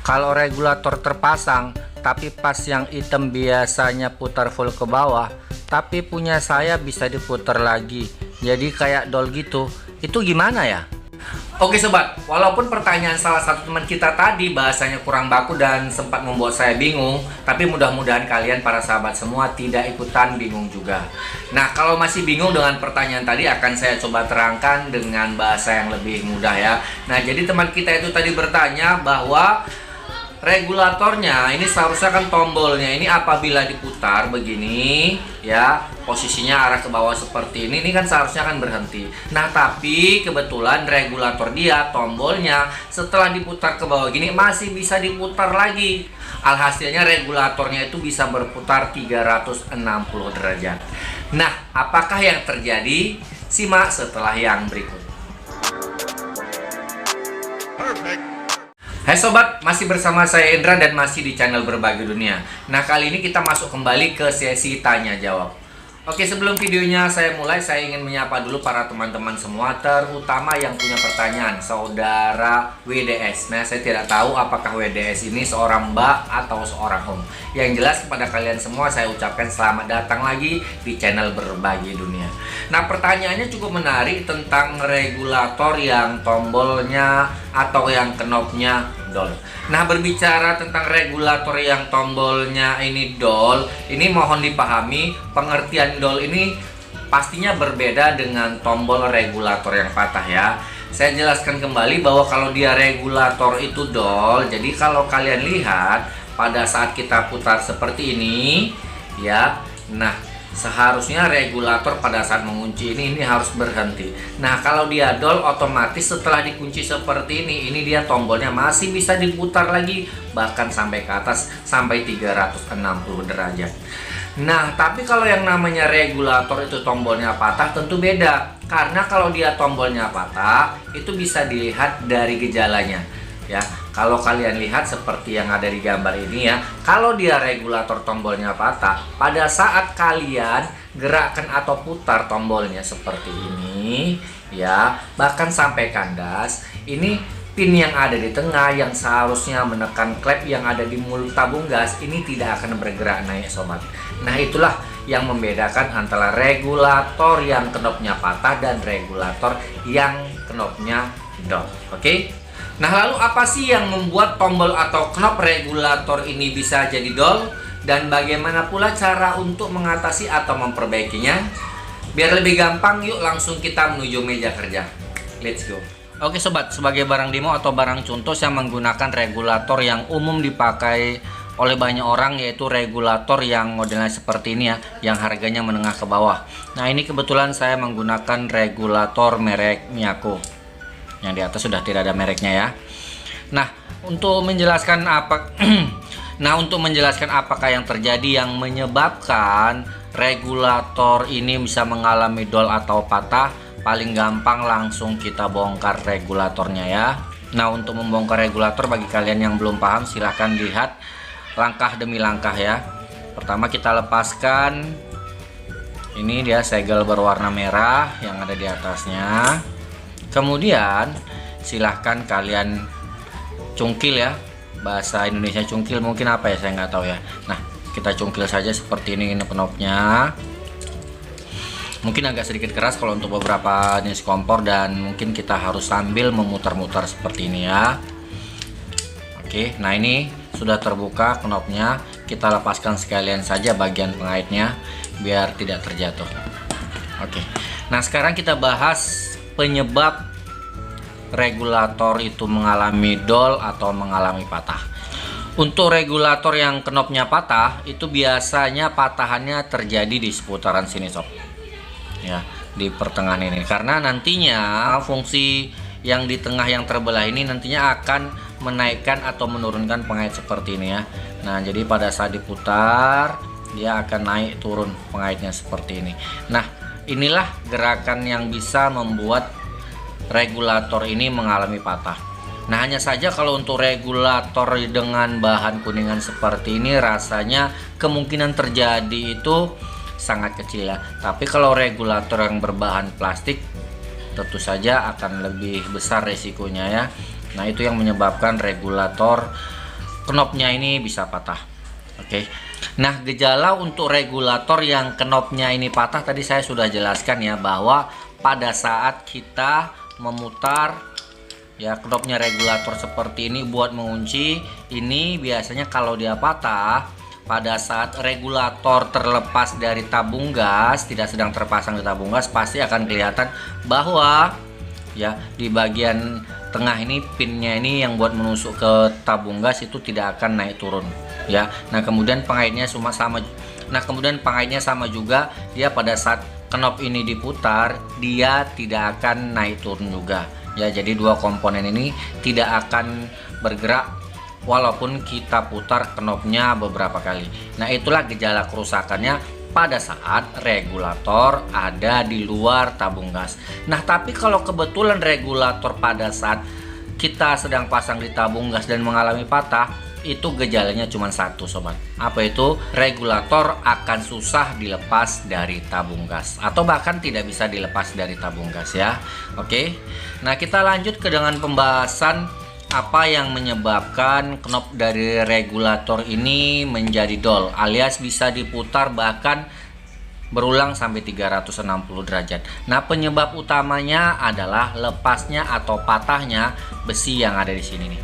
Kalau regulator terpasang, tapi pas yang hitam biasanya putar full ke bawah, tapi punya saya bisa diputar lagi. Jadi kayak dol gitu. Itu gimana ya? Oke sobat, walaupun pertanyaan salah satu teman kita tadi bahasanya kurang baku dan sempat membuat saya bingung, tapi mudah-mudahan kalian para sahabat semua tidak ikutan bingung juga. Nah, kalau masih bingung dengan pertanyaan tadi, akan saya coba terangkan dengan bahasa yang lebih mudah ya. Nah, jadi teman kita itu tadi bertanya bahwa regulatornya ini seharusnya kan tombolnya ini apabila diputar begini ya, posisinya arah ke bawah seperti ini kan seharusnya kan berhenti. Nah, tapi kebetulan regulator dia tombolnya setelah diputar ke bawah gini masih bisa diputar lagi. Alhasilnya regulatornya itu bisa berputar 360 derajat. Nah, apakah yang terjadi? Simak setelah yang berikut. Perfect. Hai sobat, masih bersama saya Indra dan masih di channel Berbagi Dunia. Nah, kali ini kita masuk kembali ke sesi tanya jawab. Oke, sebelum videonya saya mulai, saya ingin menyapa dulu para teman-teman semua, terutama yang punya pertanyaan, saudara WDS. Nah, saya tidak tahu apakah WDS ini seorang mbak atau seorang om. Yang jelas kepada kalian semua saya ucapkan selamat datang lagi di channel Berbagi Dunia. Nah, pertanyaannya cukup menarik tentang regulator yang tombolnya atau yang knobnya dol. Nah, berbicara tentang regulator yang tombolnya ini dol, ini mohon dipahami, pengertian dol ini pastinya berbeda dengan tombol regulator yang patah ya. Saya jelaskan kembali bahwa kalau dia regulator itu dol, jadi kalau kalian lihat pada saat kita putar seperti ini ya, nah seharusnya regulator pada saat mengunci ini harus berhenti. Nah, kalau dia dol, otomatis setelah dikunci seperti ini dia tombolnya masih bisa diputar lagi, bahkan sampai ke atas sampai 360 derajat. Nah, tapi kalau yang namanya regulator itu tombolnya patah tentu beda. Karena kalau dia tombolnya patah, itu bisa dilihat dari gejalanya. Ya, kalau kalian lihat seperti yang ada di gambar ini ya, kalau dia regulator tombolnya patah, pada saat kalian gerakkan atau putar tombolnya seperti ini ya, bahkan sampai kandas, ini pin yang ada di tengah yang seharusnya menekan klep yang ada di mulut tabung gas ini tidak akan bergerak naik sobat. Nah, itulah yang membedakan antara regulator yang knopnya patah dan regulator yang knopnya dol. Oke? Nah, lalu apa sih yang membuat tombol atau knob regulator ini bisa jadi dol? Dan bagaimana pula cara untuk mengatasi atau memperbaikinya? Biar lebih gampang, yuk langsung kita menuju meja kerja. Let's go. Oke sobat, sebagai barang demo atau barang contoh saya menggunakan regulator yang umum dipakai oleh banyak orang, yaitu regulator yang modelnya seperti ini ya, yang harganya menengah ke bawah. Nah, ini kebetulan saya menggunakan regulator merek Miyako. Yang di atas sudah tidak ada mereknya ya. Nah, untuk menjelaskan apakah yang terjadi yang menyebabkan regulator ini bisa mengalami dol atau patah, paling gampang langsung kita bongkar regulatornya ya. Nah, untuk membongkar regulator, bagi kalian yang belum paham silahkan lihat langkah demi langkah ya. Pertama kita lepaskan, ini dia segel berwarna merah yang ada di atasnya. Kemudian silahkan kalian cungkil ya, bahasa Indonesia cungkil mungkin apa ya, saya nggak tahu ya. Nah, kita cungkil saja seperti ini knopnya. Mungkin agak sedikit keras kalau untuk beberapa jenis kompor, dan mungkin kita harus sambil memutar-mutar seperti ini ya. Oke, nah ini sudah terbuka knopnya, kita lepaskan sekalian saja bagian pengaitnya biar tidak terjatuh. Oke, nah sekarang kita bahas penyebab regulator itu mengalami dol atau mengalami patah. Untuk regulator yang knopnya patah, itu biasanya patahannya terjadi di seputaran sini sob ya, di pertengahan ini, karena nantinya fungsi yang di tengah yang terbelah ini nantinya akan menaikkan atau menurunkan pengait seperti ini ya. Nah, jadi pada saat diputar dia akan naik turun pengaitnya seperti ini. Nah, inilah gerakan yang bisa membuat regulator ini mengalami patah. Nah, hanya saja kalau untuk regulator dengan bahan kuningan seperti ini, rasanya kemungkinan terjadi itu sangat kecil ya. Tapi kalau regulator yang berbahan plastik, tentu saja akan lebih besar resikonya ya. Nah, itu yang menyebabkan regulator knopnya ini bisa patah. Oke. Nah, gejala untuk regulator yang knopnya ini patah tadi saya sudah jelaskan ya, bahwa pada saat kita memutar ya knopnya regulator seperti ini buat mengunci, ini biasanya kalau dia patah pada saat regulator terlepas dari tabung gas, tidak sedang terpasang di tabung gas, pasti akan kelihatan bahwa ya di bagian tengah ini pinnya ini yang buat menusuk ke tabung gas itu tidak akan naik turun ya. Nah kemudian pengaitnya sama juga, dia pada saat knop ini diputar dia tidak akan naik turun juga ya. Jadi dua komponen ini tidak akan bergerak walaupun kita putar knopnya beberapa kali. Nah itulah gejala kerusakannya pada saat regulator ada di luar tabung gas. Nah tapi kalau kebetulan regulator pada saat kita sedang pasang di tabung gas dan mengalami patah, itu gejalanya cuma satu sobat. Apa itu? Regulator akan susah dilepas dari tabung gas, atau bahkan tidak bisa dilepas dari tabung gas ya. Oke. Nah kita lanjut ke dengan pembahasan apa yang menyebabkan knop dari regulator ini menjadi dol alias bisa diputar bahkan berulang sampai 360 derajat. Nah, penyebab utamanya adalah lepasnya atau patahnya besi yang ada di sini nih.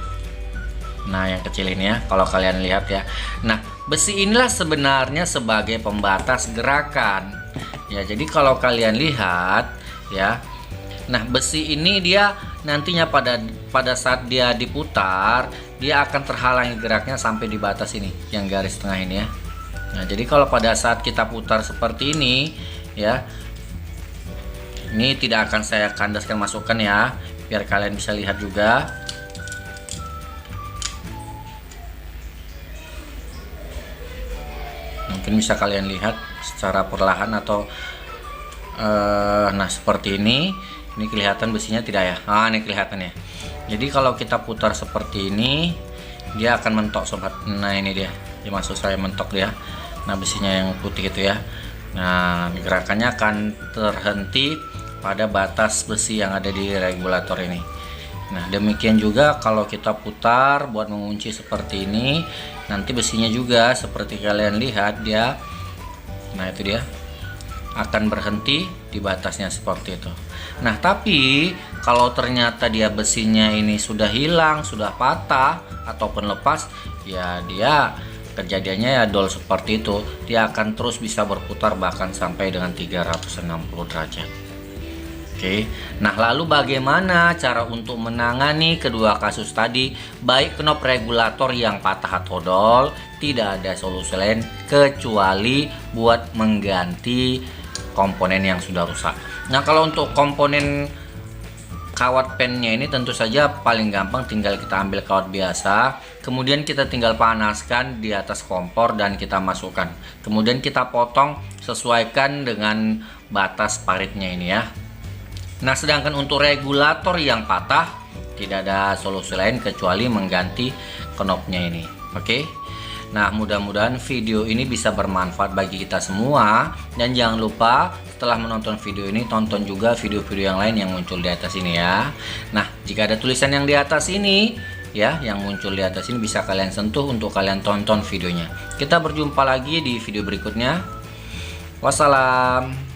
Nah, yang kecil ini ya, kalau kalian lihat ya. Nah, besi inilah sebenarnya sebagai pembatas gerakan. Ya, jadi kalau kalian lihat ya. Nah, besi ini dia nantinya pada saat dia diputar, dia akan terhalangi geraknya sampai di batas ini, yang garis tengah ini ya. Nah, jadi kalau pada saat kita putar seperti ini ya, ini tidak akan saya kandaskan masukkan ya, biar kalian bisa lihat juga. Mungkin bisa kalian lihat secara perlahan atau nah seperti ini. Ini kelihatan besinya tidak ya? Ah, ini kelihatan ya. Jadi kalau kita putar seperti ini, dia akan mentok sobat. Nah ini dia, maksud saya mentok dia. Nah besinya yang putih itu ya. Nah gerakannya akan terhenti pada batas besi yang ada di regulator ini. Nah demikian juga kalau kita putar buat mengunci seperti ini, nanti besinya juga seperti kalian lihat dia. Nah itu dia, akan berhenti di batasnya seperti itu. Nah tapi kalau ternyata dia besinya ini sudah hilang, sudah patah ataupun lepas, ya dia kejadiannya ya dol seperti itu. Dia akan terus bisa berputar bahkan sampai dengan 360 derajat. Oke. Nah lalu bagaimana cara untuk menangani kedua kasus tadi? Baik knop regulator yang patah atau dol, tidak ada solusi lain kecuali buat mengganti komponen yang sudah rusak. Nah kalau untuk komponen kawat pennya ini tentu saja paling gampang, tinggal kita ambil kawat biasa, kemudian kita tinggal panaskan di atas kompor dan kita masukkan, kemudian kita potong sesuaikan dengan batas paritnya ini ya. Nah sedangkan untuk regulator yang patah tidak ada solusi lain kecuali mengganti knopnya ini. Oke. Nah mudah-mudahan video ini bisa bermanfaat bagi kita semua, dan jangan lupa setelah menonton video ini tonton juga video-video yang lain yang muncul di atas ini ya. Nah jika ada tulisan yang di atas ini ya, yang muncul di atas ini bisa kalian sentuh untuk kalian tonton videonya. Kita berjumpa lagi di video berikutnya. Wassalam.